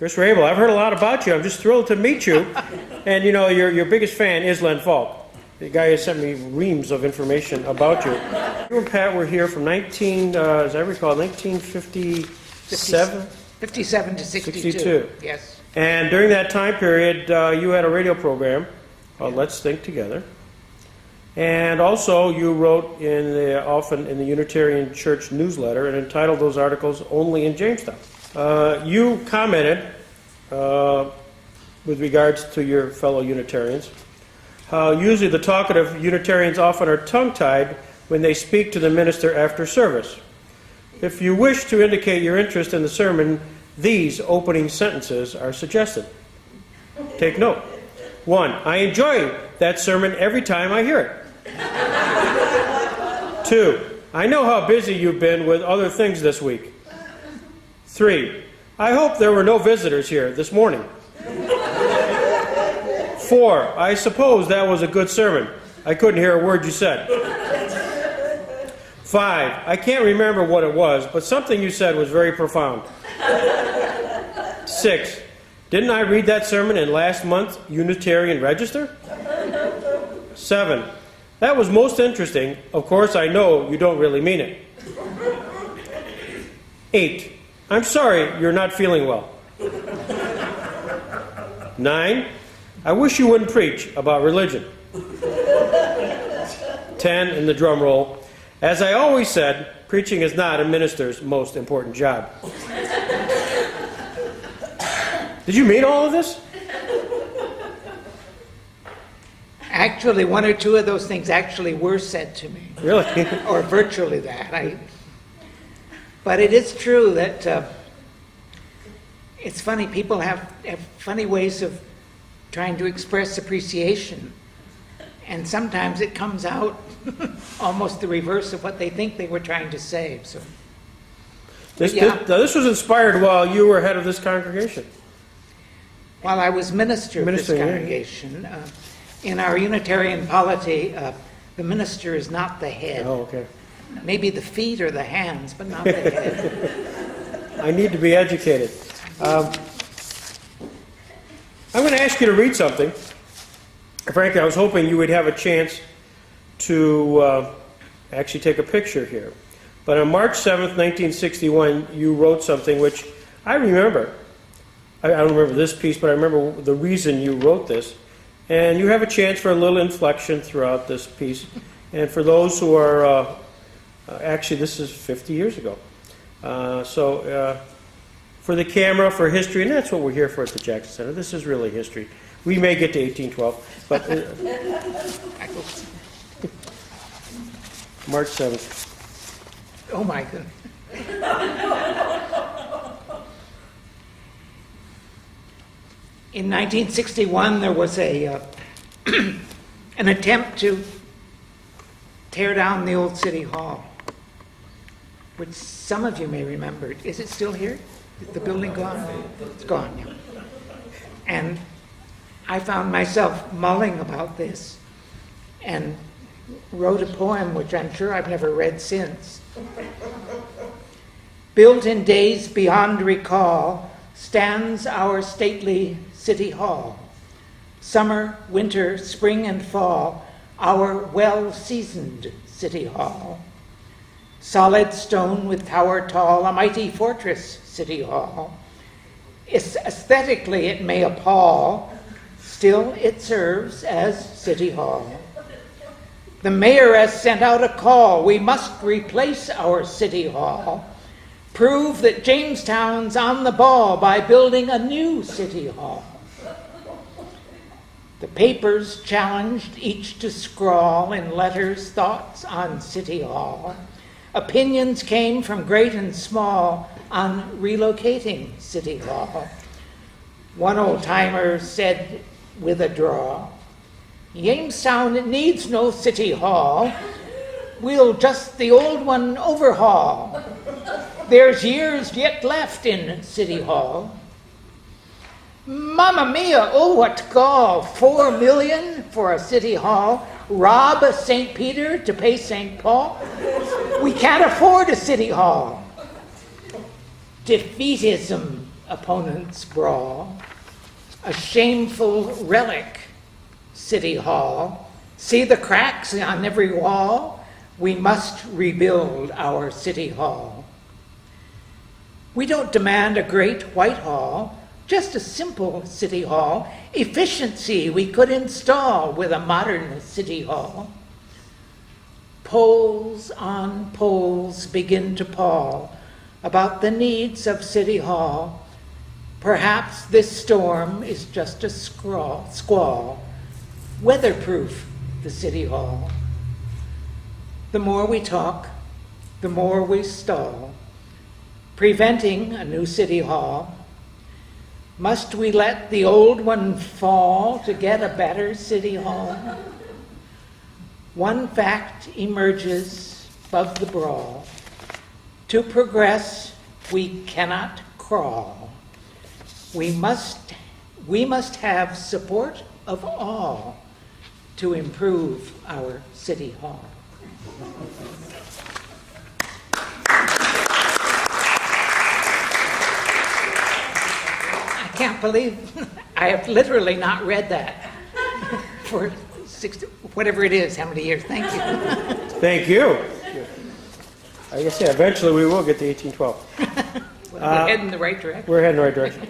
Chris Raible, I've heard a lot about you. I'm just thrilled to meet you. And you know, your biggest fan is Len Falk. The guy has sent me reams of information about you. You and Pat were here from as I recall, 1957? 57 to 62. 62. Yes. And during that time period, you had a radio program called Let's Think Together. And also, you wrote often in the Unitarian Church newsletter and entitled those articles Only in Jamestown. You commented, with regards to your fellow Unitarians, how usually the talkative Unitarians often are tongue-tied when they speak to the minister after service. If you wish to indicate your interest in the sermon, these opening sentences are suggested. Take note. 1. I enjoy that sermon every time I hear it. 2. I know how busy you've been with other things this week. 3. I hope there were no visitors here this morning. 4. I suppose that was a good sermon. I couldn't hear a word you said. 5. I can't remember what it was, but something you said was very profound. 6. Didn't I read that sermon in last month's Unitarian Register? 7. That was most interesting. Of course, I know you don't really mean it. 8. I'm sorry you're not feeling well. 9. I wish you wouldn't preach about religion. 10, in the drum roll, as I always said, preaching is not a minister's most important job. Did you mean all of this? Actually, one or two of those things actually were said to me. Really? Or virtually that. But it is true that it's funny, people have funny ways of trying to express appreciation. And sometimes it comes out almost the reverse of what they think they were trying to say. So, This was inspired while you were head of this congregation. While I was minister of this congregation, in our Unitarian polity, the minister is not the head. Oh, okay. Maybe the feet or the hands, but not the head. I need to be educated. I'm going to ask you to read something. Frankly, I was hoping you would have a chance to actually take a picture here. But on March 7th, 1961, you wrote something which I remember. I don't remember this piece, but I remember the reason you wrote this. And you have a chance for a little inflection throughout this piece. And for those who are, actually this is 50 years ago. For the camera, for history, and that's what we're here for at the Jackson Center. This is really history. We may get to 1812, but March 7th. Oh my goodness. In 1961, there was an attempt to tear down the old City Hall, which some of you may remember. Is it still here? Is the building gone? It's gone now. And I found myself mulling about this and wrote a poem which I'm sure I've never read since. Built in days beyond recall stands our stately City Hall. Summer, winter, spring, and fall, our well-seasoned City Hall. Solid stone with tower tall, a mighty fortress City Hall. Aesthetically it may appall, still it serves as City Hall. The mayor has sent out a call, we must replace our City Hall. Prove that Jamestown's on the ball by building a new City Hall. The papers challenged each to scrawl in letters thoughts on City Hall. Opinions came from great and small on relocating City Hall. One old-timer said with a draw, Jamestown needs no City Hall. We'll just the old one overhaul. There's years yet left in City Hall. Mamma mia, oh what gall, 4 million for a City Hall. Rob St. Peter to pay St. Paul. We can't afford a City Hall. Defeatism opponents brawl. A shameful relic, City Hall. See the cracks on every wall? We must rebuild our City Hall. We don't demand a great Whitehall, just a simple City Hall. Efficiency we could install with a modern City Hall. Polls on polls begin to pall about the needs of City Hall. Perhaps this storm is just a squall. Weatherproof the City Hall. The more we talk, the more we stall, preventing a new City Hall. Must we let the old one fall to get a better City Hall? One fact emerges above the brawl. To progress, we cannot crawl. We must have support of all to improve our City Hall. I can't believe I have literally not read that for 60, whatever it is, how many years. Thank you. Thank you. I guess, yeah, eventually we will get to 1812. Well, we're heading in the right direction. We're heading in the right direction.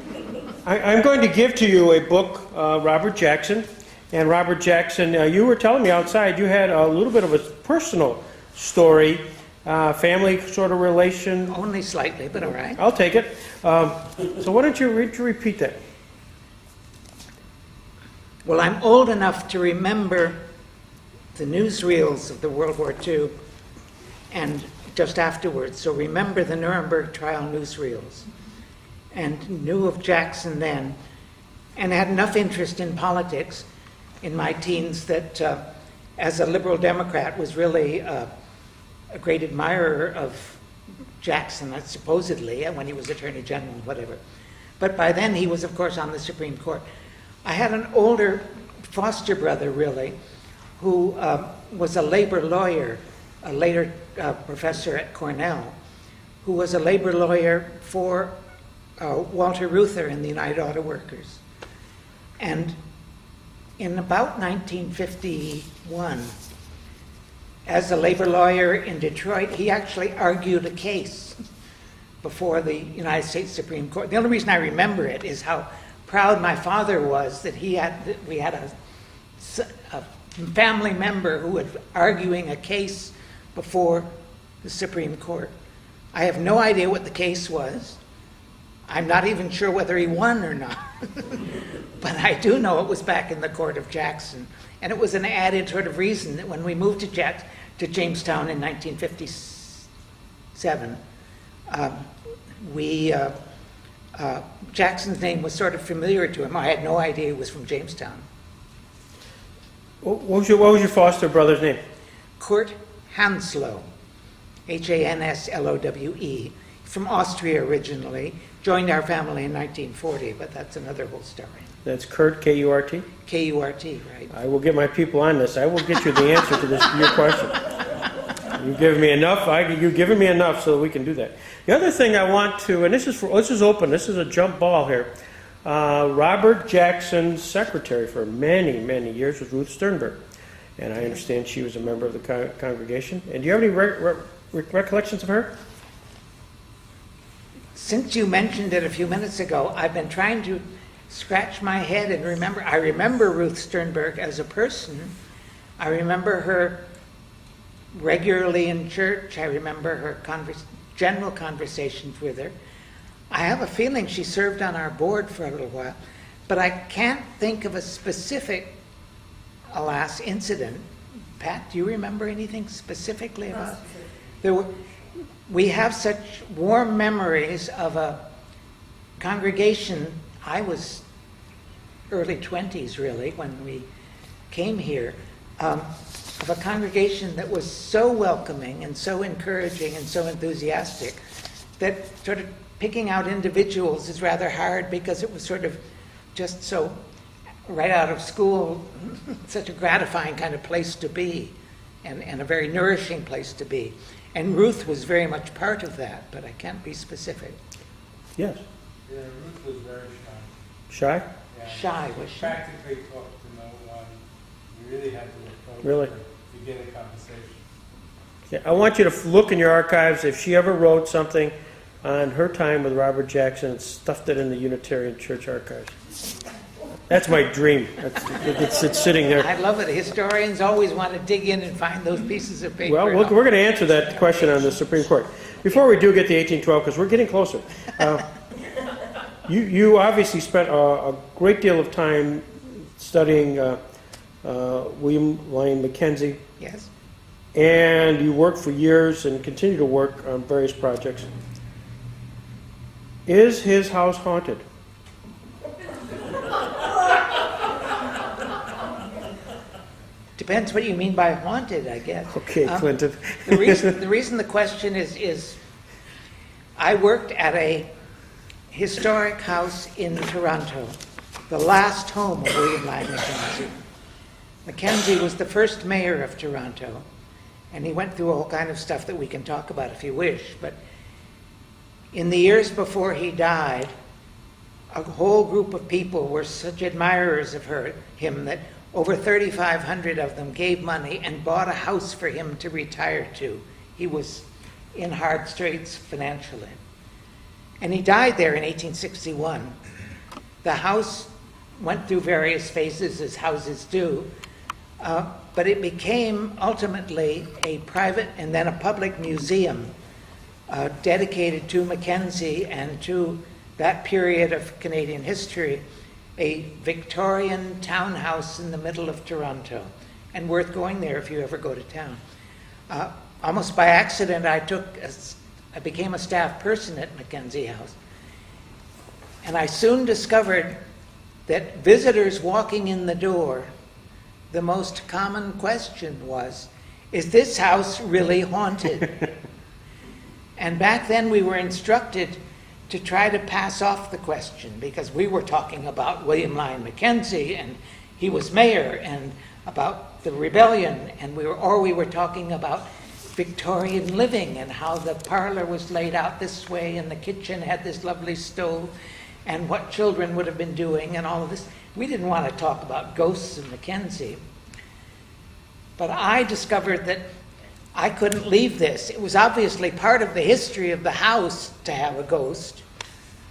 I'm going to give to you a book, Robert Jackson. And Robert Jackson, you were telling me outside you had a little bit of a personal story, family sort of relation. Only slightly, but all right. I'll take it. So why don't you repeat that? Well, I'm old enough to remember the newsreels of the World War II and just afterwards. So remember the Nuremberg trial newsreels and knew of Jackson then and had enough interest in politics in my teens that as a liberal Democrat was really a great admirer of Jackson, supposedly, when he was Attorney General, whatever. But by then he was, of course, on the Supreme Court. I had an older foster brother, really, who was a labor lawyer, a later professor at Cornell, who was a labor lawyer for Walter Reuther in the United Auto Workers. And in about 1951, as a labor lawyer in Detroit, he actually argued a case before the United States Supreme Court. The only reason I remember it is how proud my father was that we had a family member who was arguing a case before the Supreme Court. I have no idea what the case was. I'm not even sure whether he won or not. But I do know it was back in the court of Jackson. And it was an added sort of reason that when we moved to Jamestown in 1957, Jackson's name was sort of familiar to him. I had no idea he was from Jamestown. What was your foster brother's name? Kurt Hanslow, Hanslowe, from Austria originally, joined our family in 1940, but that's another whole story. That's Kurt, K-U-R-T? K-U-R-T, right. I will get my people on this. I will get you the answer to your question. You've given me enough. You've given me enough so that we can do that. The other thing I want to, and this is open. This is a jump ball here. Robert Jackson's secretary for many, many years was Ruth Sternberg, and I understand she was a member of the congregation. And do you have any recollections of her? Since you mentioned it a few minutes ago, I've been trying to scratch my head and remember. I remember Ruth Sternberg as a person. I remember her regularly in church. I remember her general conversations with her. I have a feeling she served on our board for a little while, but I can't think of a specific, alas, incident. Pat, do you remember anything specifically about it? We have such warm memories of a congregation. I was early 20s, really, when we came here, of a congregation that was so welcoming and so encouraging and so enthusiastic that sort of picking out individuals is rather hard because it was sort of just so right out of school, such a gratifying kind of place to be and a very nourishing place to be. And Ruth was very much part of that, but I can't be specific. Yes. Yeah, Ruth was very shy. Shy? Yeah. Shy, was she? Practically talked to no one. You really had to approach Really? her to get a conversation. Yeah, I want you to look in your archives. If she ever wrote something on her time with Robert Jackson and stuffed it in the Unitarian Church archives. That's my dream. It's sitting there. I love it. Historians always want to dig in and find those pieces of paper. Well, we're going to answer that question on the Supreme Court. Before we do get to 1812, because we're getting closer, you obviously spent a great deal of time studying William Lyon Mackenzie, Yes. and you worked for years and continue to work on various projects. Is his house haunted? Depends what you mean by haunted, I guess. Okay, Clinton. The reason the question is I worked at a historic house in Toronto, the last home of William Lyon Mackenzie. Mackenzie was the first mayor of Toronto, and he went through all kind of stuff that we can talk about if you wish, but in the years before he died, a whole group of people were such admirers of him that over 3,500 of them gave money and bought a house for him to retire to. He was in hard straits financially. And he died there in 1861. The house went through various phases, as houses do, but it became ultimately a private and then a public museum dedicated to Mackenzie and to that period of Canadian history, a Victorian townhouse in the middle of Toronto, and worth going there if you ever go to town. Almost by accident, I became a staff person at Mackenzie House, and I soon discovered that visitors walking in the door, the most common question was, is this house really haunted? And back then we were instructed to try to pass off the question because we were talking about William Lyon Mackenzie and he was mayor and about the rebellion, and we were talking about Victorian living and how the parlor was laid out this way and the kitchen had this lovely stove and what children would have been doing and all of this. We didn't want to talk about ghosts of Mackenzie. But I discovered that I couldn't leave this. It was obviously part of the history of the house to have a ghost.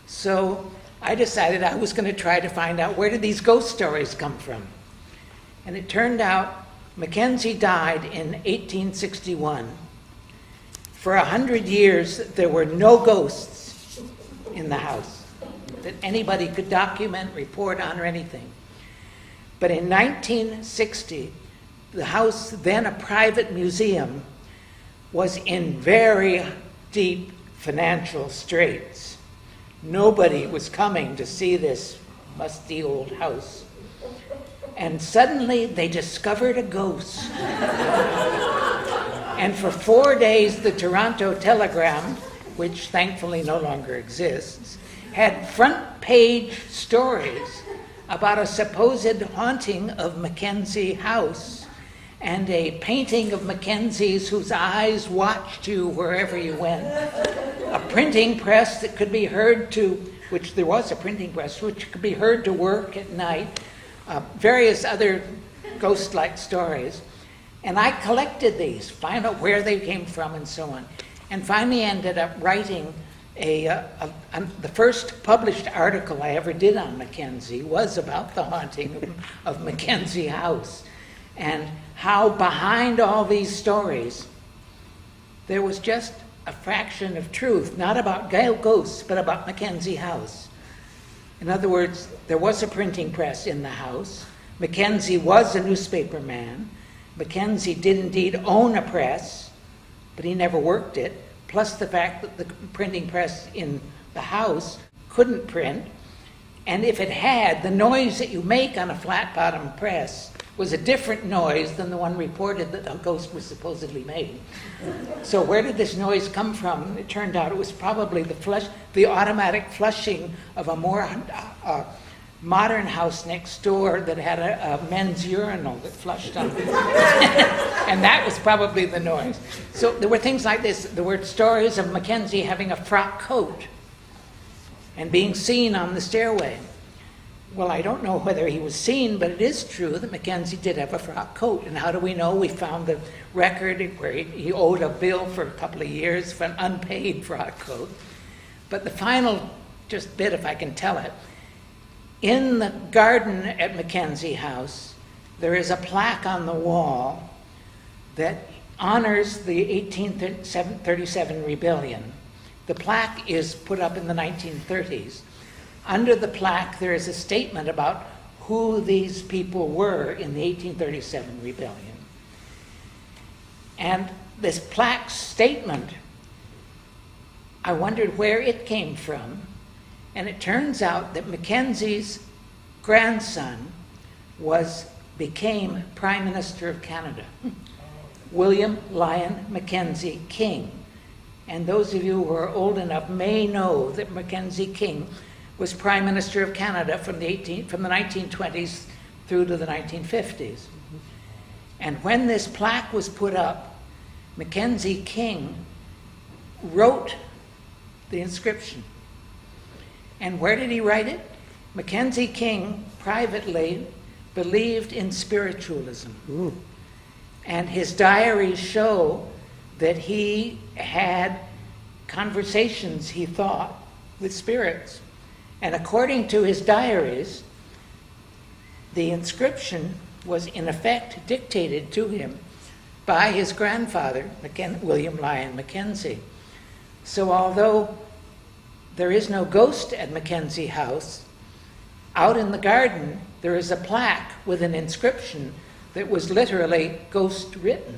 So I decided I was going to try to find out where did these ghost stories come from. And it turned out Mackenzie died in 1861. For 100 years, there were no ghosts in the house that anybody could document, report on, or anything. But in 1960, the house, then a private museum, was in very deep financial straits. Nobody was coming to see this musty old house. And suddenly they discovered a ghost. And for 4 days, the Toronto Telegram, which thankfully no longer exists, had front page stories about a supposed haunting of Mackenzie House and a painting of Mackenzie's whose eyes watched you wherever you went, a printing press that could be heard to, which there was a printing press, which could be heard to work at night, various other ghost-like stories. And I collected these, find out where they came from and so on, and finally ended up writing the first published article I ever did on Mackenzie was about the haunting of Mackenzie House, and how behind all these stories there was just a fraction of truth, not about ghosts, but about Mackenzie House. In other words, there was a printing press in the house. Mackenzie was a newspaper man. Mackenzie did indeed own a press, but he never worked it, plus the fact that the printing press in the house couldn't print, and if it had, the noise that you make on a flat-bottom press was a different noise than the one reported that a ghost was supposedly made. So where did this noise come from? It turned out it was probably the automatic flushing of a more modern house next door that had a men's urinal that flushed on it. And that was probably the noise. So there were things like this. There were stories of Mackenzie having a frock coat. and being seen on the stairway. Well, I don't know whether he was seen, but it is true that Mackenzie did have a frock coat. And how do we know? We found the record where he owed a bill for a couple of years for an unpaid frock coat. But the final just bit, if I can tell it, in the garden at Mackenzie House, there is a plaque on the wall that honors the 1837 rebellion. The plaque is put up in the 1930s. Under the plaque, there is a statement about who these people were in the 1837 rebellion. And this plaque statement, I wondered where it came from, and it turns out that Mackenzie's grandson became Prime Minister of Canada, William Lyon Mackenzie King. And those of you who are old enough may know that Mackenzie King was Prime Minister of Canada from the 1920s through to the 1950s. And when this plaque was put up, Mackenzie King wrote the inscription. And where did he write it? Mackenzie King privately believed in spiritualism. Ooh. And his diaries show that he had conversations, he thought, with spirits. And according to his diaries, the inscription was in effect dictated to him by his grandfather, William Lyon Mackenzie. So although there is no ghost at Mackenzie House, out in the garden there is a plaque with an inscription that was literally ghost written.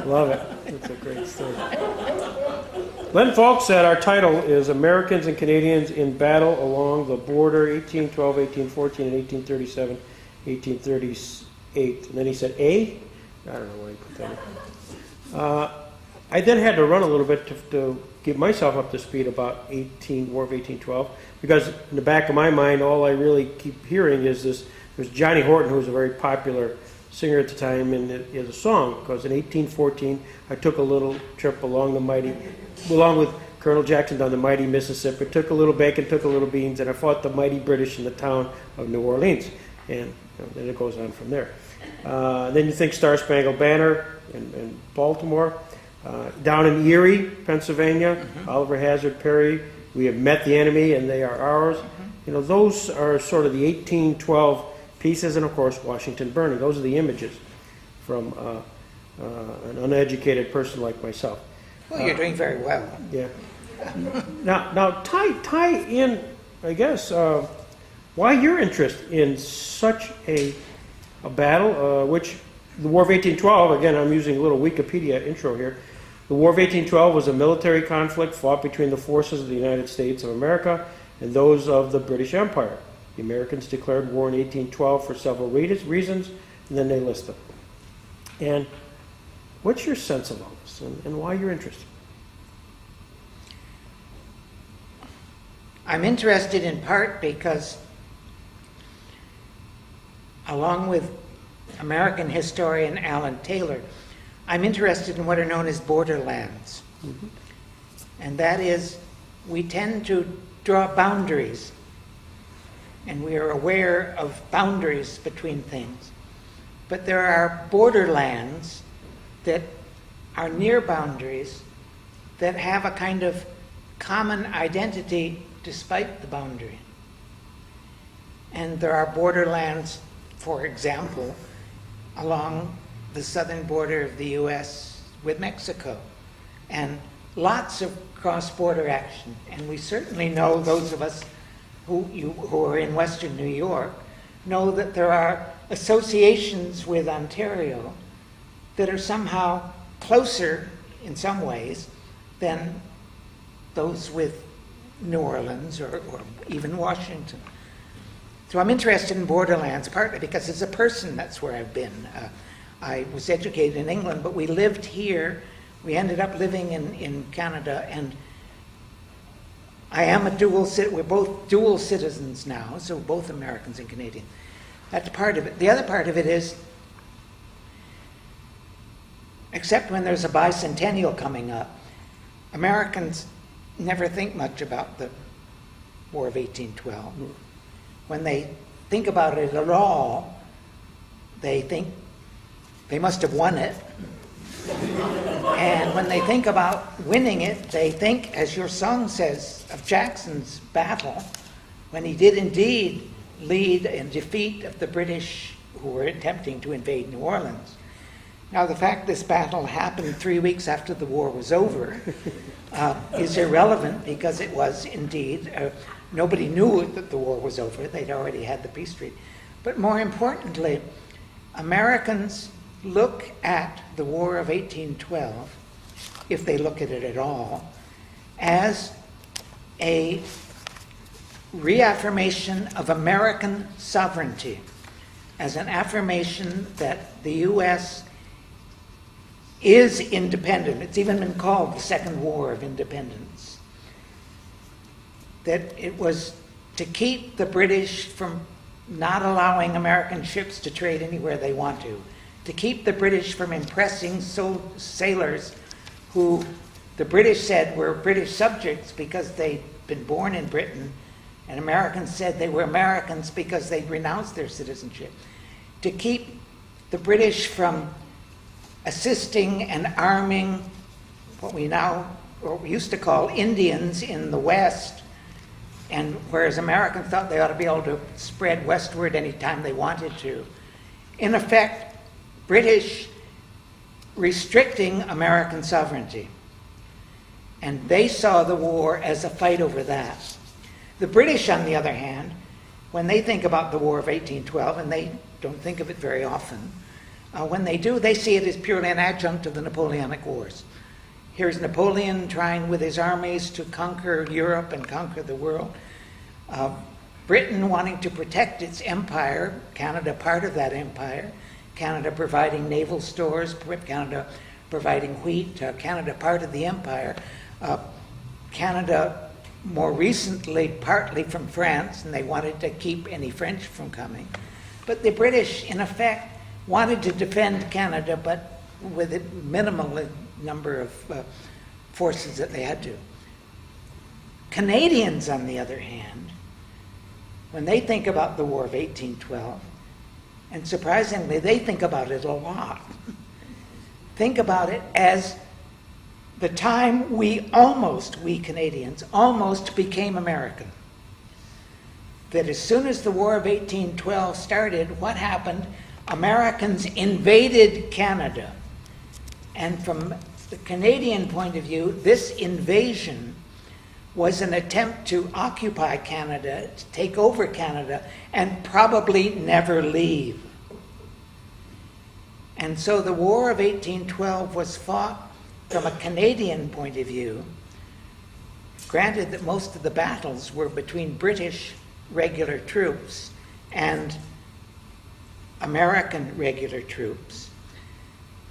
Love it. That's a great story. Len Falk said our title is Americans and Canadians in Battle Along the Border, 1812, 1814, and 1837, 1838. And then he said, A? I don't know why he put that in. I then had to run a little bit to get myself up to speed about War of 1812, because in the back of my mind, all I really keep hearing is this. There's Johnny Horton, who was a very popular singer at the time, and it is a song, because in 1814, I took a little trip along with Colonel Jackson down the mighty Mississippi, took a little bacon, took a little beans, and I fought the mighty British in the town of New Orleans. And then it goes on from there. Then you think Star Spangled Banner in Baltimore. Down in Erie, Pennsylvania, Oliver Hazard Perry, we have met the enemy and they are ours. You know, those are sort of the 1812 pieces, and of course Washington burning. Those are the images from an uneducated person like myself. Well, you're doing very well. Yeah. Now tie in, I guess, why your interest in such a battle, which the War of 1812, again, I'm using a little Wikipedia intro here. The War of 1812 was a military conflict fought between the forces of the United States of America and those of the British Empire. The Americans declared war in 1812 for several reasons, and then they list them. And what's your sense of all this, and why you're interested? I'm interested in part because, along with American historian Alan Taylor, I'm interested in what are known as borderlands. Mm-hmm. And that is, we tend to draw boundaries, and we are aware of boundaries between things. But there are borderlands that are near boundaries that have a kind of common identity despite the boundary. And there are borderlands, for example, along the southern border of the U.S. with Mexico, and lots of cross-border action. And we certainly know, those of us who are in Western New York, know that there are associations with Ontario that are somehow closer in some ways than those with New Orleans or even Washington. So I'm interested in borderlands, partly because as a person, that's where I've been. I was educated in England, but we lived here. We ended up living in Canada, and I am we're both dual citizens now, so both Americans and Canadian. That's part of it. The other part of it is, except when there's a bicentennial coming up, Americans never think much about the War of 1812. When they think about it at all, they think they must have won it. And when they think about winning it, they think, as your song says, of Jackson's battle, when he did indeed lead in defeat of the British who were attempting to invade New Orleans. Now, the fact this battle happened 3 weeks after the war was over is irrelevant, because it was indeed, nobody knew that the war was over. They'd already had the peace treaty. But more importantly, Americans look at the War of 1812, if they look at it at all, as a reaffirmation of American sovereignty, as an affirmation that the U.S. is independent. It's even been called the Second War of Independence. That it was to keep the British from not allowing American ships to trade anywhere they want to keep the British from impressing sailors who the British said were British subjects because they'd been born in Britain, and Americans said they were Americans because they'd renounced their citizenship. To keep the British from assisting and arming what we used to call Indians in the West, and whereas Americans thought they ought to be able to spread westward anytime they wanted to. In effect, British restricting American sovereignty. And they saw the war as a fight over that. The British, on the other hand, when they think about the War of 1812, and they don't think of it very often, when they do, they see it as purely an adjunct of the Napoleonic Wars. Here's Napoleon trying with his armies to conquer Europe and conquer the world. Britain wanting to protect its empire, Canada part of that empire, Canada providing naval stores, Canada providing wheat, Canada part of the empire, Canada more recently partly from France, and they wanted to keep any French from coming. But the British, in effect, wanted to defend Canada, but with a minimal number of forces that they had to. Canadians, on the other hand, when they think about the War of 1812, and surprisingly, they think about it a lot, think about it as the time we Canadians, almost became American. That as soon as the War of 1812 started, what happened? Americans invaded Canada. And from the Canadian point of view, this invasion was an attempt to occupy Canada, to take over Canada, and probably never leave. And so the War of 1812 was fought from a Canadian point of view, granted that most of the battles were between British regular troops and American regular troops.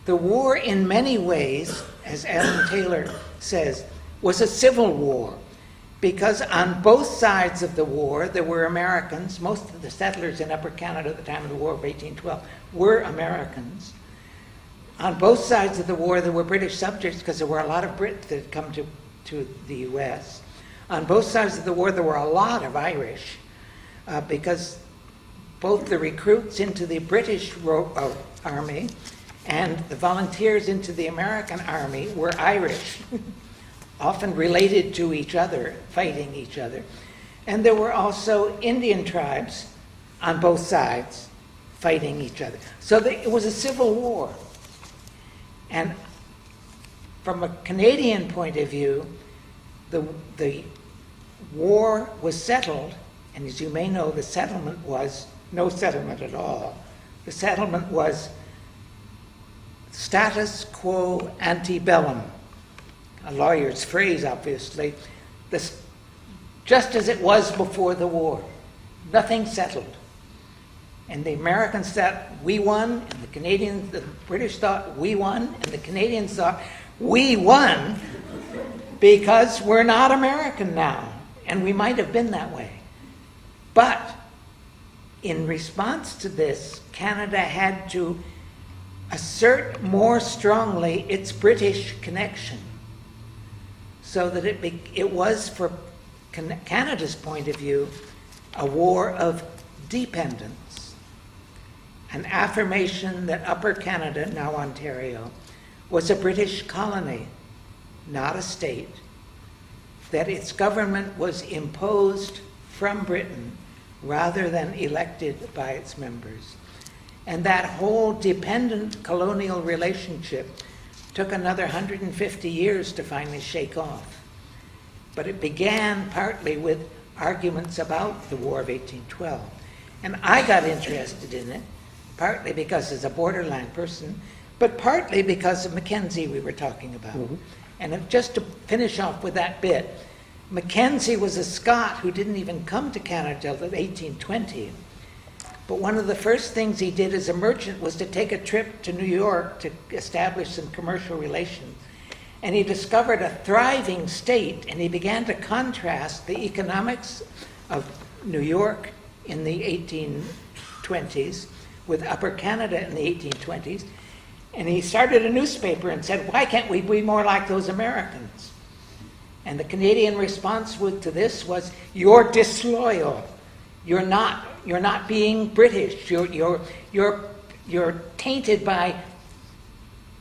The war, in many ways, as Alan Taylor says, was a civil war, because on both sides of the war there were Americans. Most of the settlers in Upper Canada at the time of the War of 1812 were Americans. On both sides of the war there were British subjects, because there were a lot of Brits that had come to the U.S. On both sides of the war there were a lot of Irish, because both the recruits into the British army and the volunteers into the American army were Irish, often related to each other, fighting each other. And there were also Indian tribes on both sides fighting each other. So it was a civil war. And from a Canadian point of view, the war was settled, and as you may know, the settlement was no settlement at all. The settlement was status quo ante bellum, a lawyer's phrase, obviously, just as it was before the war. Nothing settled. And the Americans thought we won, and the British thought we won, and the Canadians thought we won because we're not American now. And we might have been that way. But in response to this, Canada had to assert more strongly its British connection. so that it was, for Canada's point of view, a war of dependence, an affirmation that Upper Canada, now Ontario, was a British colony, not a state, that its government was imposed from Britain rather than elected by its members. And that whole dependent colonial relationship took another 150 years to finally shake off. But it began partly with arguments about the War of 1812. And I got interested in it, partly because as a borderline person, but partly because of Mackenzie we were talking about. Mm-hmm. And just to finish off with that bit, Mackenzie was a Scot who didn't even come to Canada till 1820. But one of the first things he did as a merchant was to take a trip to New York to establish some commercial relations. And he discovered a thriving state, and he began to contrast the economics of New York in the 1820s with Upper Canada in the 1820s. And he started a newspaper and said, why can't we be more like those Americans? And the Canadian response to this was, you're disloyal. You're not being British. You're tainted by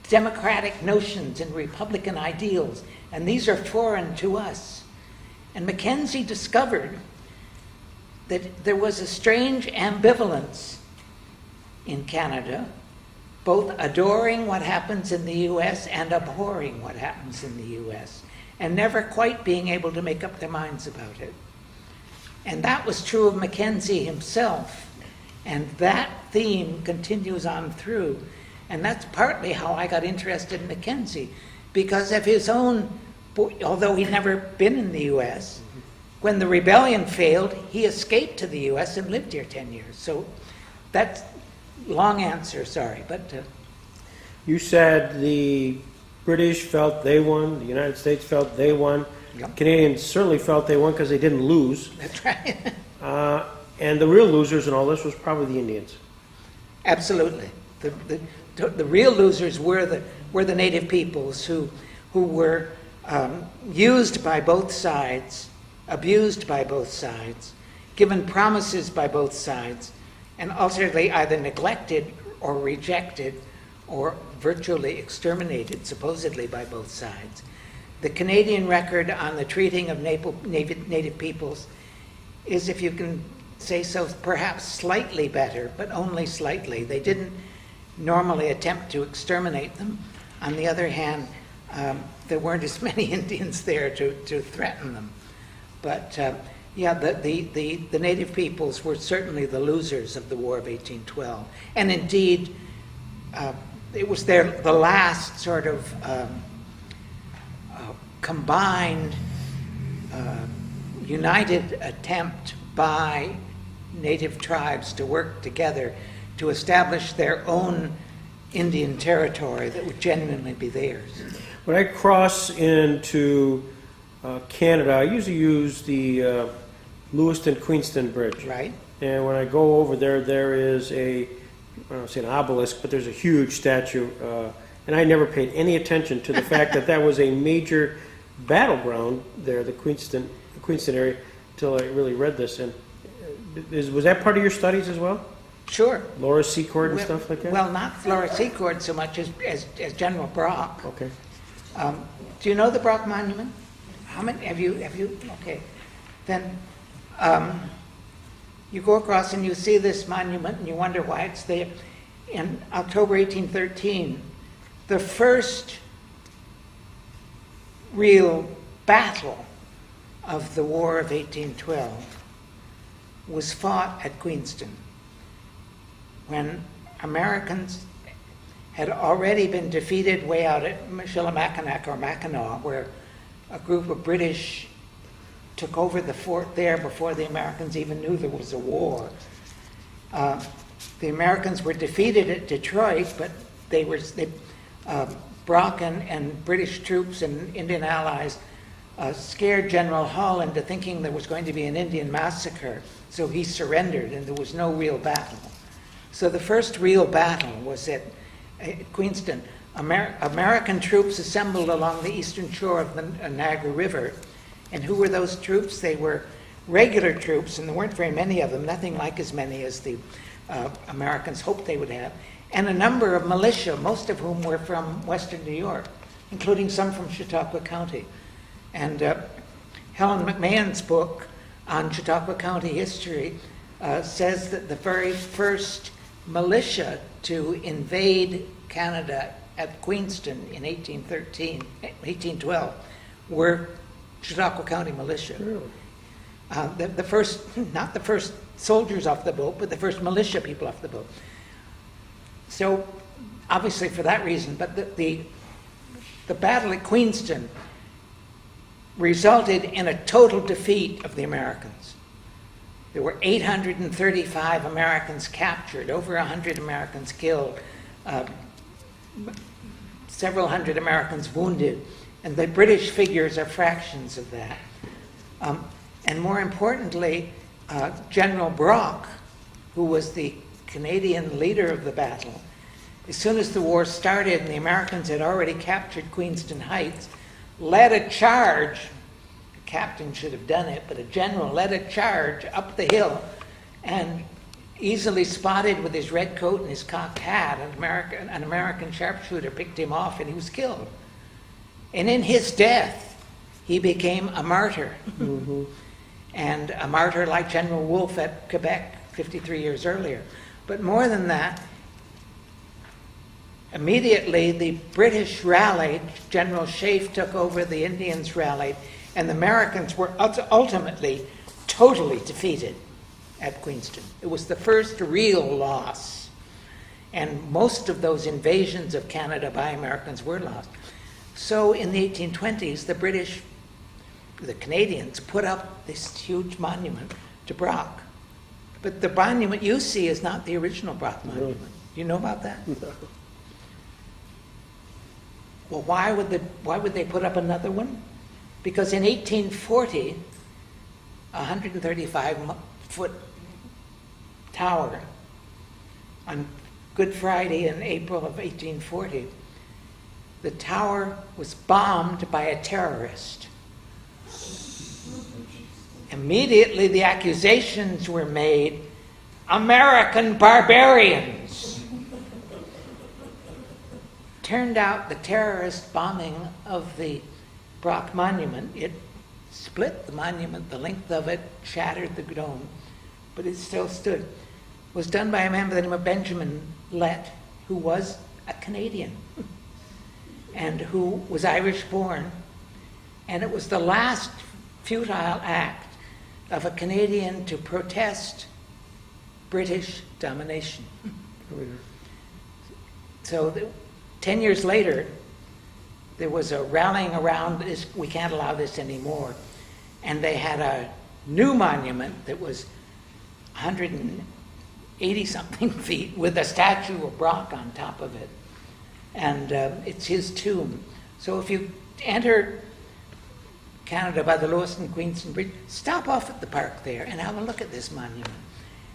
democratic notions and Republican ideals, and these are foreign to us. And Mackenzie discovered that there was a strange ambivalence in Canada, both adoring what happens in the U.S. and abhorring what happens in the U.S., and never quite being able to make up their minds about it. And that was true of Mackenzie himself. And that theme continues on through. And that's partly how I got interested in Mackenzie, because of his own, although he'd never been in the U.S., when the rebellion failed, he escaped to the U.S. and lived here 10 years. So that's long answer, sorry. But you said the British felt they won, the United States felt they won. Yep. Canadians certainly felt they won because they didn't lose. That's right. And the real losers in all this was probably the Indians. Absolutely. The real losers were the native peoples who were used by both sides, abused by both sides, given promises by both sides, and ultimately either neglected or rejected or virtually exterminated, supposedly by both sides. The Canadian record on the treating of native peoples is, if you can say so, perhaps slightly better, but only slightly. They didn't normally attempt to exterminate them. On the other hand, there weren't as many Indians there to threaten them. But yeah, the native peoples were certainly the losers of the War of 1812. And indeed, it was the last sort of combined, united attempt by native tribes to work together to establish their own Indian territory that would genuinely be theirs. When I cross into Canada, I usually use the Lewiston-Queenston Bridge. Right. And when I go over there, there is I don't want to say an obelisk, but there's a huge statue. And I never paid any attention to the fact that that was a major battleground there, the Queenston area, until I really read this. And was that part of your studies as well? Sure. Laura Secord and stuff like that? Well, not Laura Secord so much as General Brock. Okay. Do you know the Brock Monument? How many have you? Okay. Then you go across and you see this monument and you wonder why it's there. In October 1813, the first real battle of the War of 1812 was fought at Queenston, when Americans had already been defeated way out at Michilimackinac or Mackinac, where a group of British took over the fort there before the Americans even knew there was a war. The Americans were defeated at Detroit, but Brock and British troops and Indian allies scared General Hull into thinking there was going to be an Indian massacre, so he surrendered and there was no real battle. So the first real battle was at Queenston. American troops assembled along the eastern shore of the Niagara River. And who were those troops? They were regular troops, and there weren't very many of them, nothing like as many as the Americans hoped they would have, and a number of militia, most of whom were from western New York, including some from Chautauqua County. And Helen McMahon's book on Chautauqua County history says that the very first militia to invade Canada at Queenston in 1812 were Chautauqua County militia. Really? The first, not the first soldiers off the boat, but the first militia people off the boat. So, obviously for that reason, but the battle at Queenston resulted in a total defeat of the Americans. There were 835 Americans captured, over 100 Americans killed, several hundred Americans wounded, and the British figures are fractions of that. And more importantly, General Brock, who was the Canadian leader of the battle, as soon as the war started and the Americans had already captured Queenston Heights, led a charge. The captain should have done it, but a general led a charge up the hill and easily spotted with his red coat and his cocked hat. An American sharpshooter picked him off and he was killed. And in his death, he became a martyr. Mm-hmm. And a martyr like General Wolfe at Quebec 53 years earlier. But more than that, immediately the British rallied, General Scaife took over, the Indians rallied, and the Americans were ultimately totally defeated at Queenston. It was the first real loss. And most of those invasions of Canada by Americans were lost. So in the 1820s, the Canadians put up this huge monument to Brock. But the monument you see is not the original Brock monument. Do you know about that? No. Well, why would they put up another one? Because in 1840, a 135-foot tower on Good Friday in April of 1840, the tower was bombed by a terrorist. Immediately the accusations were made, American barbarians. Turned out the terrorist bombing of the Brock Monument, it split the monument, the length of it shattered the dome, but it still stood. Was done by a man by the name of Benjamin Lett, who was a Canadian and who was Irish born. And it was the last futile act of a Canadian to protest British domination. So 10 years later, there was a rallying around this, we can't allow this anymore. And they had a new monument that was 180-something feet with a statue of Brock on top of it. And it's his tomb. So if you enter Canada by the Lewiston Queenston Bridge, stop off at the park there and have a look at this monument.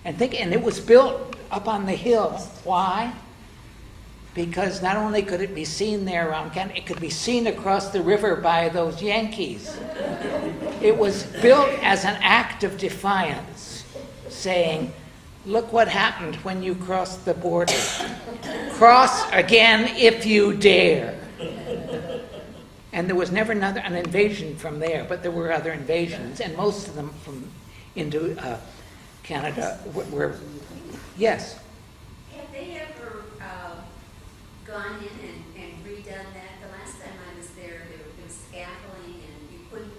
And it was built up on the hill. Why? Because not only could it be seen there around Canada, it could be seen across the river by those Yankees. It was built as an act of defiance, saying, look what happened when you crossed the border. Cross again if you dare. And there was never an invasion from there, but there were other invasions, and most of them from into Canada were, yes. Have they ever gone in and redone that? The last time I was there was scaffolding, and you couldn't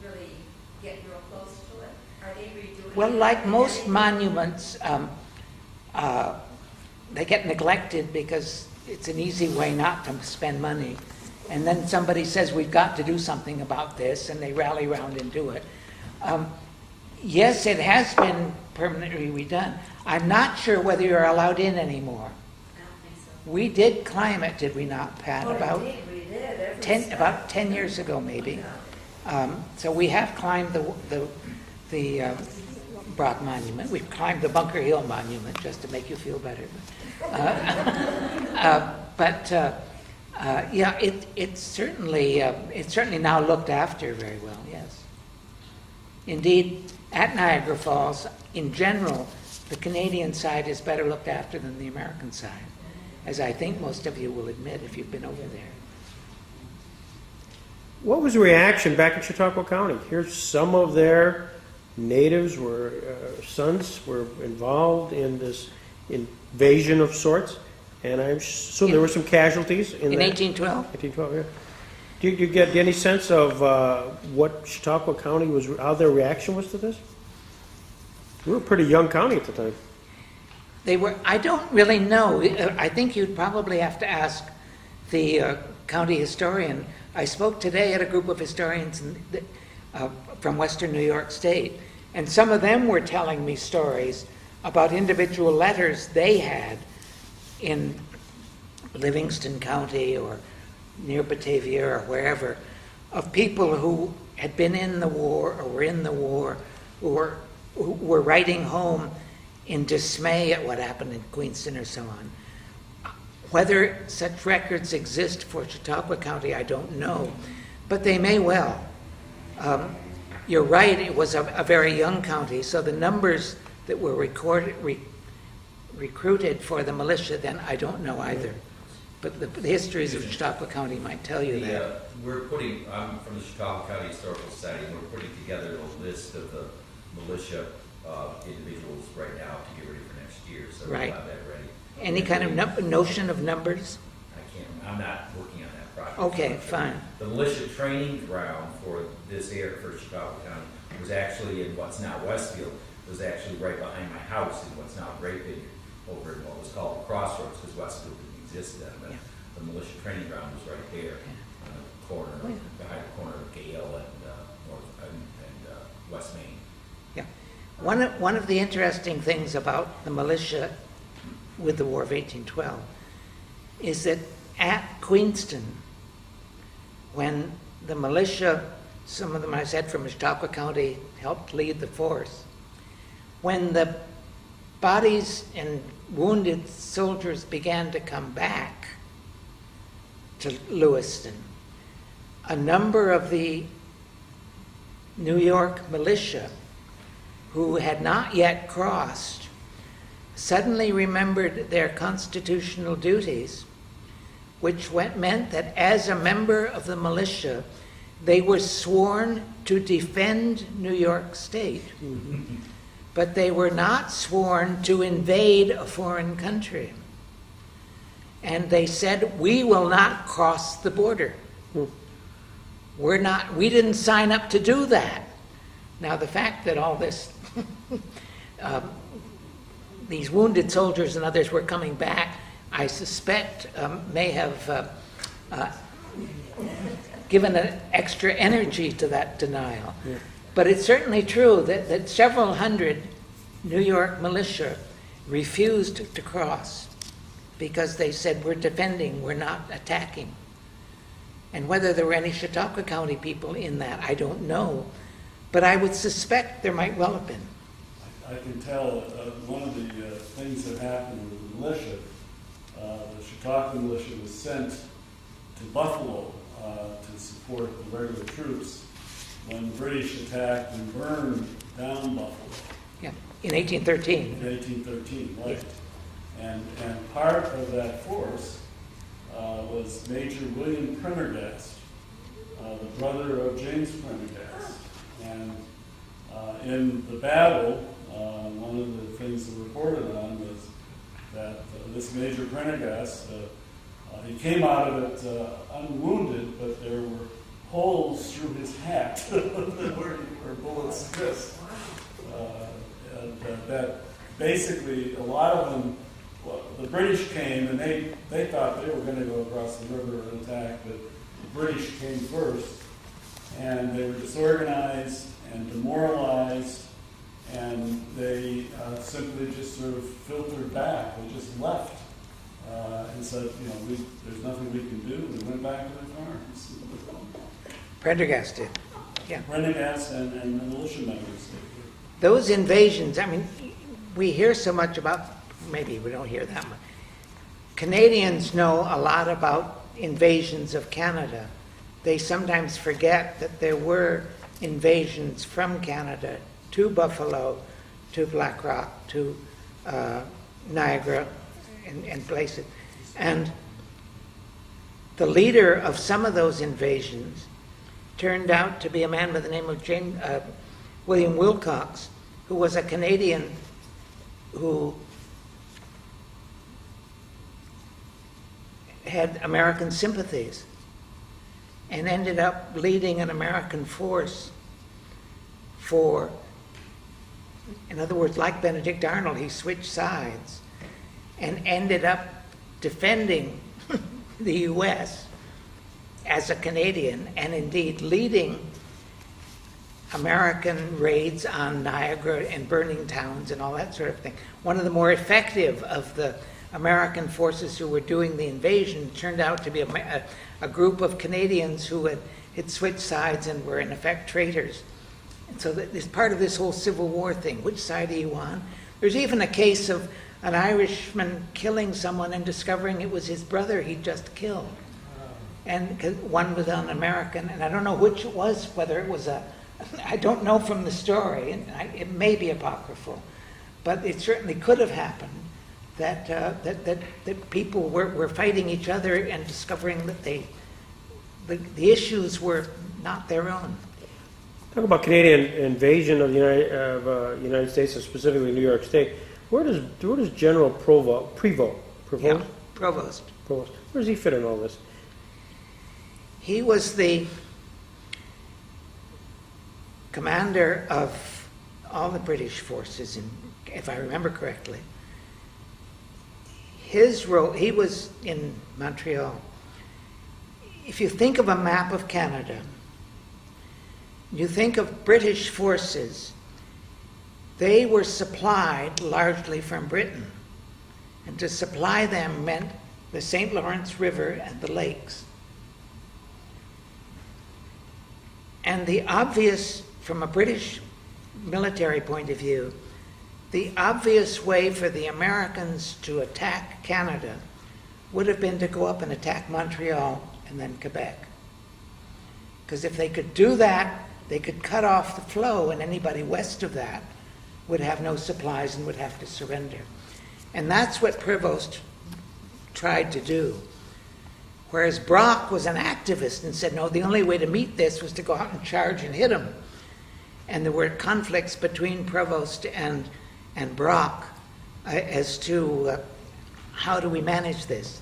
really get real close to it. Are they redoing it? Well, like most monuments, they get neglected because it's an easy way not to spend money. And then somebody says, we've got to do something about this, and they rally around and do it. Yes, it has been permanently redone. I'm not sure whether you're allowed in anymore. I don't think so. We did climb it, did we not, Pat? Oh, About we did. 10 years ago, maybe. So we have climbed the Brock Monument. We've climbed the Bunker Hill Monument, just to make you feel better. Yeah, it's certainly now looked after very well, yes. Indeed, at Niagara Falls, in general, the Canadian side is better looked after than the American side, as I think most of you will admit if you've been over there. What was the reaction back in Chautauqua County? Here's some of their natives sons were involved in this invasion of sorts, and I assume there were some casualties in 1812? 1812, yeah. Do you get any sense of what Chautauqua County how their reaction was to this? We were a pretty young county at the time. They were. I don't really know. I think you'd probably have to ask the county historian. I spoke today at a group of historians from Western New York State, and some of them were telling me stories about individual letters they had in Livingston County or near Batavia or wherever, of people who had been in the war or were in the war, who were writing home in dismay at what happened in Queenston or so on. Whether such records exist for Chautauqua County, I don't know, but they may well. You're right, it was a very young county, so the numbers that were recruited for the militia then, I don't know either. But the histories of Chautauqua County might tell you that. I'm from the Chautauqua County Historical Society, and we're putting together a list of the militia individuals right now to get ready for next year, so we'll have that ready. Any kind of notion of numbers? I'm not working on that project. Okay, fine. The militia training ground for this area for Chautauqua County was actually in what's now Westfield. It was actually right behind my house in what's now Raible, over in what was called the Crossroads, because Westfield didn't exist then. But the militia training ground was right there, on the corner, behind the corner of Gale and West Main. Yeah. One of the interesting things about the militia with the War of 1812 is that at Queenston, when the militia, some of them I said from Chautauqua County, helped lead the force, when the bodies and wounded soldiers began to come back to Lewiston, a number of the New York militia who had not yet crossed suddenly remembered their constitutional duties, which meant that as a member of the militia, they were sworn to defend New York State, but they were not sworn to invade a foreign country. And they said, we will not cross the border. We didn't sign up to do that. Now, the fact that all this, these wounded soldiers and others were coming back, I suspect may have given an extra energy to that denial. Yeah. But it's certainly true that several hundred New York militia refused to cross because they said, we're defending, we're not attacking. And whether there were any Chautauqua County people in that, I don't know. But I would suspect there might well have been. I can tell one of the things that happened with the militia, the Chautauqua militia was sent to Buffalo to support the regular troops when the British attacked and burned down Buffalo. Yeah, in 1813. In 1813, right. Yeah. And part of that force was Major William Prendergast, the brother of James Prendergast. And in the battle, one of the things that reported on was that this Major Prendergast, he came out of it unwounded, but there were holes through his hat where bullets missed. And that basically a lot of them, the British came and they thought they were going to go across the river and attack, but the British came first, and they were disorganized and demoralized, and they simply just sort of filtered back. They just left and said, there's nothing we can do. We went back to their farms. Prendergast did, yeah. Prendergast and the militia members. Those invasions, I mean, we hear so much about, maybe we don't hear that much. Canadians know a lot about invasions of Canada. They sometimes forget that there were invasions from Canada to Buffalo, to Black Rock, to Niagara, and places. And the leader of some of those invasions turned out to be a man by the name of William Wilcox, who was a Canadian who had American sympathies and ended up leading an American force for, in other words, like Benedict Arnold, he switched sides and ended up defending the U.S. as a Canadian, and indeed leading American raids on Niagara and burning towns and all that sort of thing. One of the more effective of the American forces who were doing the invasion turned out to be a group of Canadians who had switched sides and were in effect traitors. And so this part of this whole Civil War thing, which side are you on? There's even a case of an Irishman killing someone and discovering it was his brother he'd just killed. And one was an American, and I don't know which it was, whether it was I don't know from the story, and it may be apocryphal, but it certainly could have happened that people were fighting each other and discovering that the issues were not their own. Talk about Canadian invasion of the United States, and specifically New York State. Where does General Prevost? Yeah, Provost. Where does he fit in all this? He was the commander of all the British forces, if I remember correctly. His role, he was in Montreal. If you think of a map of Canada, you think of British forces, they were supplied largely from Britain. And to supply them meant the St. Lawrence River and the lakes. And the obvious, from a British military point of view, the obvious way for the Americans to attack Canada would have been to go up and attack Montreal and then Quebec. Because if they could do that, they could cut off the flow, and anybody west of that would have no supplies and would have to surrender. And that's what Prevost tried to do. Whereas Brock was an activist and said, no, the only way to meet this was to go out and charge and hit them. And there were conflicts between Prevost and Brock as to how do we manage this.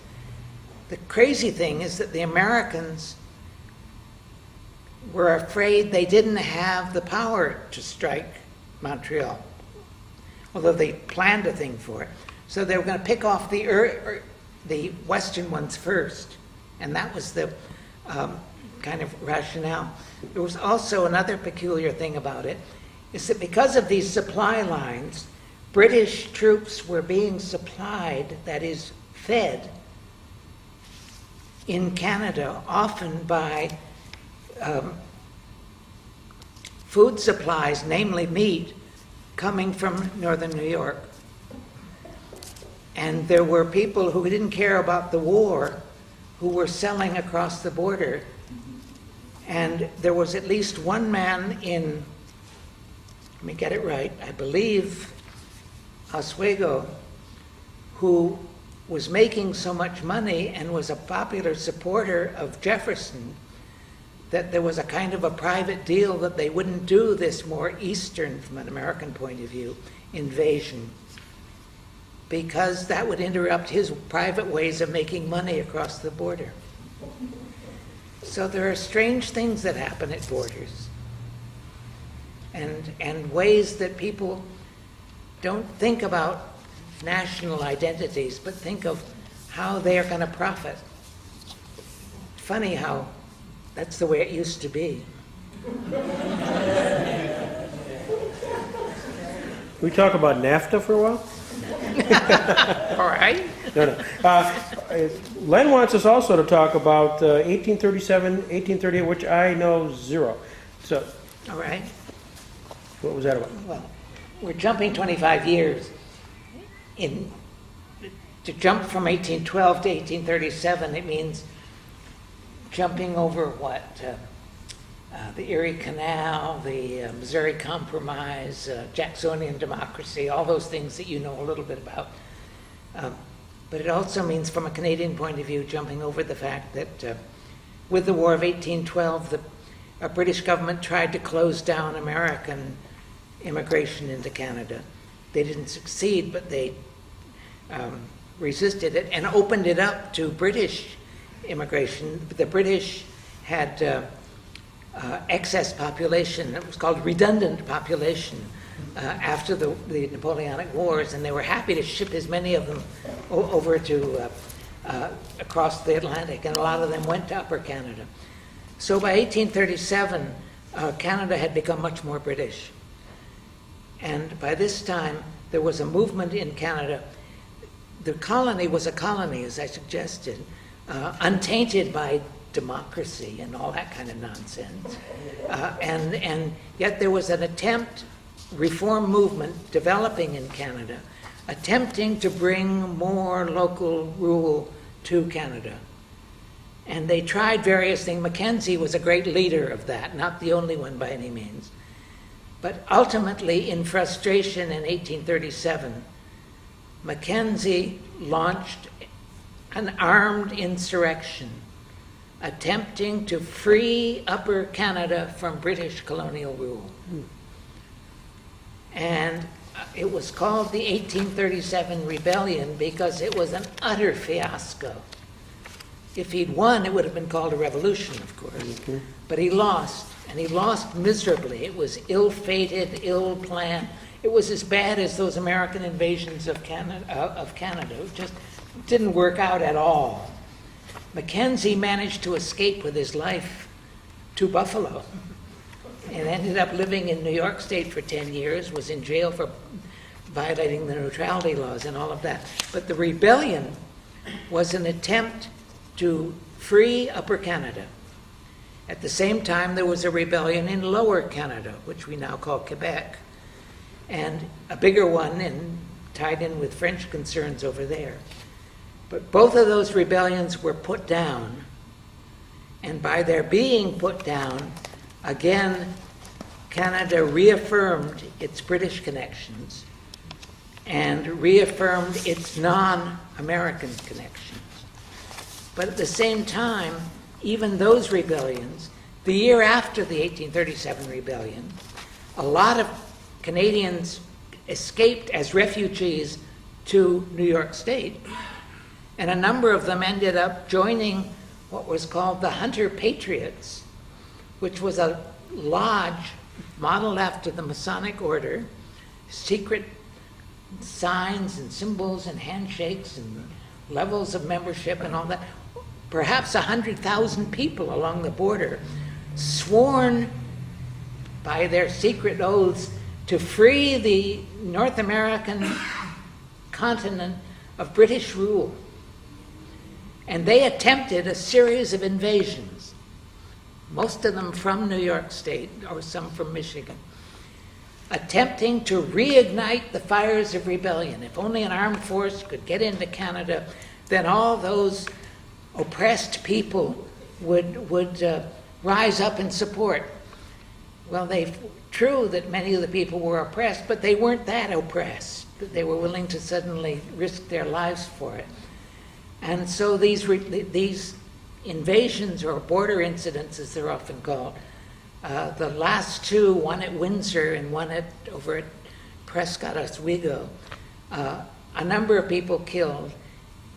The crazy thing is that the Americans were afraid they didn't have the power to strike Montreal, although they planned a thing for it. So they were going to pick off the western ones first, and that was the kind of rationale. There was also another peculiar thing about it, is that because of these supply lines, British troops were being supplied, that is, fed, in Canada, often by food supplies, namely meat, coming from northern New York. And there were people who didn't care about the war who were selling across the border. And there was at least one man in, let me get it right, I believe Oswego, who was making so much money and was a popular supporter of Jefferson that there was a kind of a private deal that they wouldn't do this more eastern, from an American point of view, invasion, because that would interrupt his private ways of making money across the border. So there are strange things that happen at borders, and ways that people don't think about national identities, but think of how they are going to profit. Funny how that's the way it used to be. We talk about NAFTA for a while? All right. No. Len wants us also to talk about 1837, 1838, which I know zero. So, All right. what was that about? Well, we're jumping 25 years. In to jump from 1812 to 1837, it means jumping over what? The Erie Canal, the Missouri Compromise, Jacksonian democracy, all those things that you know a little bit about. But it also means, from a Canadian point of view, jumping over the fact that with the War of 1812, the British government tried to close down American immigration into Canada. They didn't succeed, but they resisted it and opened it up to British immigration. The British had excess population. It was called redundant population after the Napoleonic Wars, and they were happy to ship as many of them over to across the Atlantic, and a lot of them went to Upper Canada. So by 1837, Canada had become much more British. And by this time, there was a movement in Canada. The colony was a colony, as I suggested, untainted by democracy and all that kind of nonsense. And yet there was an attempt, reform movement developing in Canada, attempting to bring more local rule to Canada. And they tried various things. Mackenzie was a great leader of that, not the only one by any means. But ultimately, in frustration in 1837, Mackenzie launched an armed insurrection attempting to free Upper Canada from British colonial rule. And it was called the 1837 Rebellion because it was an utter fiasco. If he'd won, it would have been called a revolution, of course. But he lost, and he lost miserably. It was ill-fated, ill-planned. It was as bad as those American invasions of Canada. It just didn't work out at all. Mackenzie managed to escape with his life to Buffalo and ended up living in New York State for 10 years, was in jail for violating the neutrality laws and all of that. But the rebellion was an attempt to free Upper Canada. At the same time, there was a rebellion in Lower Canada, which we now call Quebec, and a bigger one and tied in with French concerns over there. But both of those rebellions were put down, and by their being put down, again, Canada reaffirmed its British connections and reaffirmed its non-American connections. But at the same time, even those rebellions, the year after the 1837 rebellion, a lot of Canadians escaped as refugees to New York State, and a number of them ended up joining what was called the Hunter Patriots, which was a lodge modeled after the Masonic order, secret signs and symbols and handshakes and levels of membership and all that. Perhaps 100,000 people along the border, sworn by their secret oaths to free the North American continent of British rule. And they attempted a series of invasions, most of them from New York State or some from Michigan, attempting to reignite the fires of rebellion. If only an armed force could get into Canada, then all those oppressed people would rise up in support. Well, true that many of the people were oppressed, but they weren't that oppressed that they were willing to suddenly risk their lives for it. And so these invasions, or border incidents as they're often called, the last two, one at Windsor and one over at Prescott, Oswego, a number of people killed,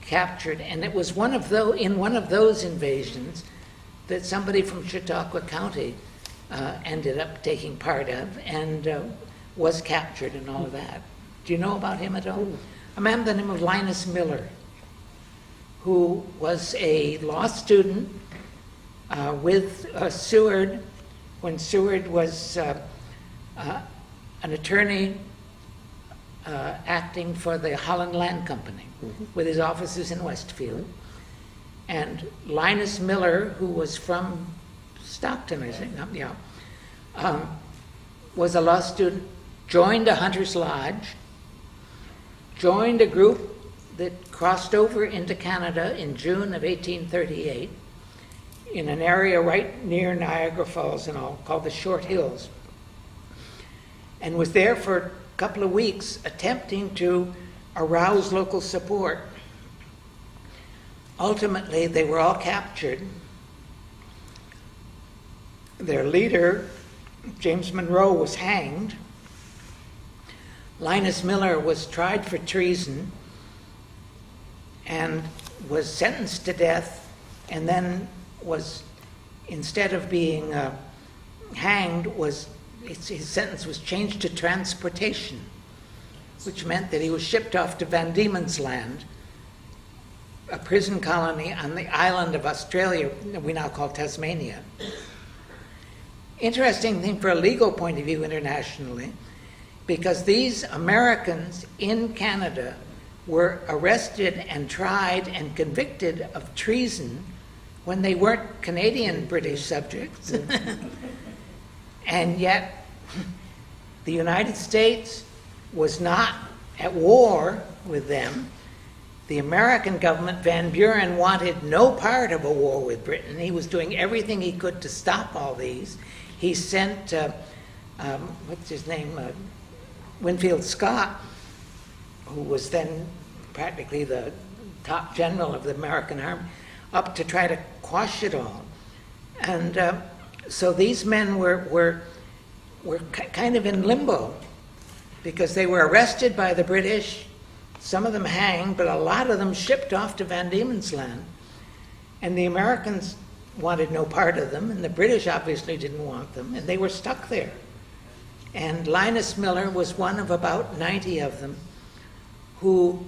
captured, and it was in one of those invasions that somebody from Chautauqua County ended up taking part of and was captured and all of that. Do you know about him at all? A man by the name of Linus Miller, who was a law student with Seward when Seward was an attorney acting for the Holland Land Company with his offices in Westfield. And Linus Miller, who was from Stockton, I think, was a law student, joined a hunter's lodge, joined a group that crossed over into Canada in June of 1838 in an area right near Niagara Falls and all, called the Short Hills, and was there for a couple of weeks attempting to arouse local support. Ultimately, they were all captured. Their leader, James Monroe, was hanged. Linus Miller was tried for treason and was sentenced to death, and then was, instead of being hanged, his sentence was changed to transportation, which meant that he was shipped off to Van Diemen's Land, a prison colony on the island of Australia that we now call Tasmania. Interesting thing for a legal point of view internationally, because these Americans in Canada were arrested and tried and convicted of treason when they weren't Canadian British subjects. And yet the United States was not at war with them. The American government, Van Buren, wanted no part of a war with Britain. He was doing everything he could to stop all these. He sent, what's his name, Winfield Scott, who was then practically the top general of the American Army, up to try to quash it all. And so these men were kind of in limbo, because they were arrested by the British, some of them hanged, but a lot of them shipped off to Van Diemen's Land. And the Americans wanted no part of them, and the British obviously didn't want them, and they were stuck there. And Linus Miller was one of about 90 of them who,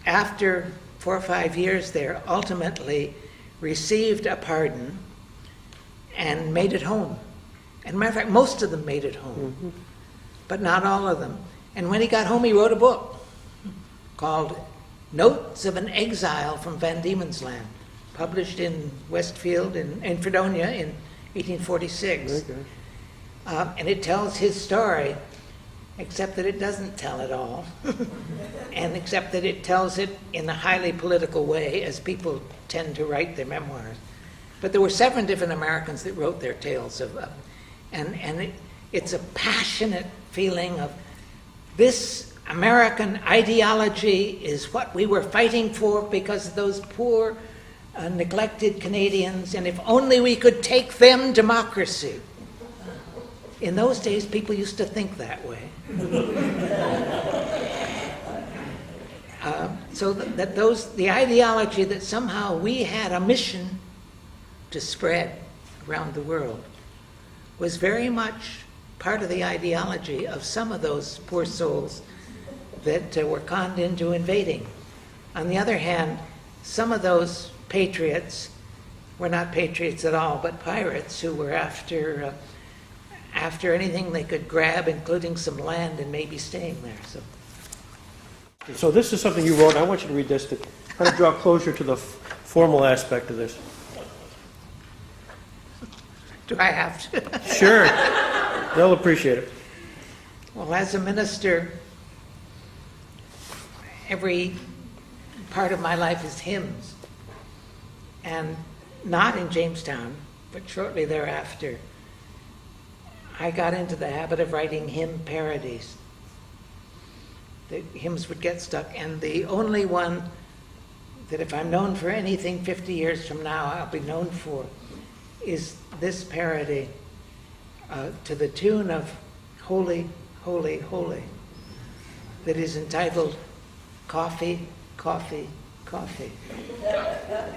after 4 or 5 years there, ultimately received a pardon and made it home. And matter of fact, most of them made it home, but not all of them. And when he got home, he wrote a book called Notes of an Exile from Van Diemen's Land, published in Westfield in Fredonia in 1846. Okay. And it tells his story, except that it doesn't tell it all, and except that it tells it in a highly political way, as people tend to write their memoirs. But there were 7 different Americans that wrote their tales it's a passionate feeling of, this American ideology is what we were fighting for because of those poor, neglected Canadians, and if only we could take them democracy. In those days, people used to think that way. So the ideology that somehow we had a mission to spread around the world was very much part of the ideology of some of those poor souls that were conned into invading. On the other hand, some of those patriots were not patriots at all, but pirates who were after anything they could grab, including some land and maybe staying there. So this is something you wrote. I want you to read this to kind of draw closer to the formal aspect of this. Do I have to? Sure. They'll appreciate it. Well, as a minister, every part of my life is hymns. And not in Jamestown, but shortly thereafter, I got into the habit of writing hymn parodies. The hymns would get stuck, and the only one that if I'm known for anything 50 years from now, I'll be known for, is this parody to the tune of Holy, Holy, Holy, that is entitled Coffee, Coffee, Coffee.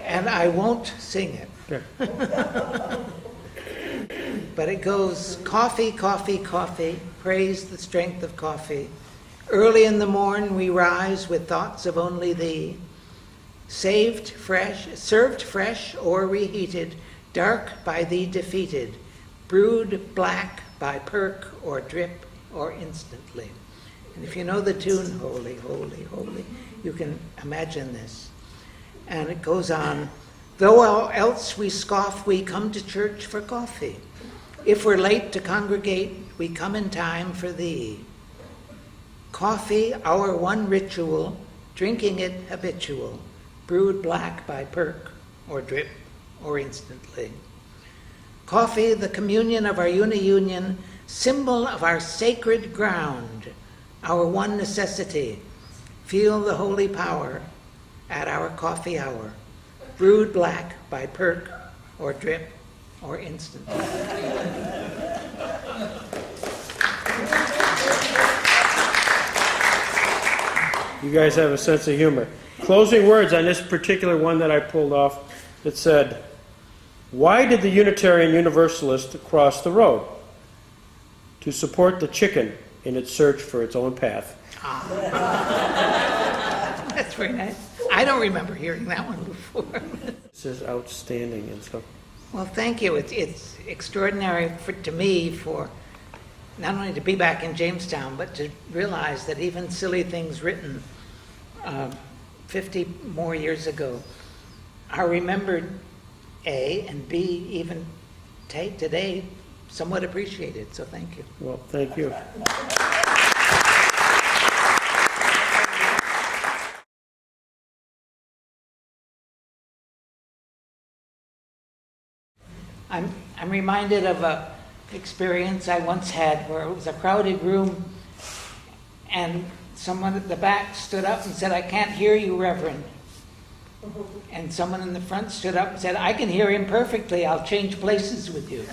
And I won't sing it. Yeah. But it goes, coffee, coffee, coffee, praise the strength of coffee. Early in the morn we rise with thoughts of only thee. Served fresh or reheated, dark by thee defeated, brewed black by perk or drip or instantly. And if you know the tune, holy, holy, holy, you can imagine this. And it goes on, though else we scoff, we come to church for coffee. If we're late to congregate, we come in time for thee. Coffee, our one ritual, drinking it habitual, brewed black by perk or drip or instantly. Coffee, the communion of our uni-union, symbol of our sacred ground, our one necessity. Feel the holy power at our coffee hour, brewed black by perk or drip or instantly. You guys have a sense of humor. Closing words on this particular one that I pulled off that said, why did the Unitarian Universalist cross the road? To support the chicken in its search for its own path. That's very nice. I don't remember hearing that one before. This is outstanding. And so, Well, thank you. It's extraordinary to me for not only to be back in Jamestown, but to realize that even silly things written 50 more years ago are remembered, A, and B, even today, somewhat appreciated. So thank you. well, thank you. I'm reminded of a experience I once had where it was a crowded room and someone at the back stood up and said, "I can't hear you, Reverend." And someone in the front stood up and said, "I can hear him perfectly. I'll change places with you."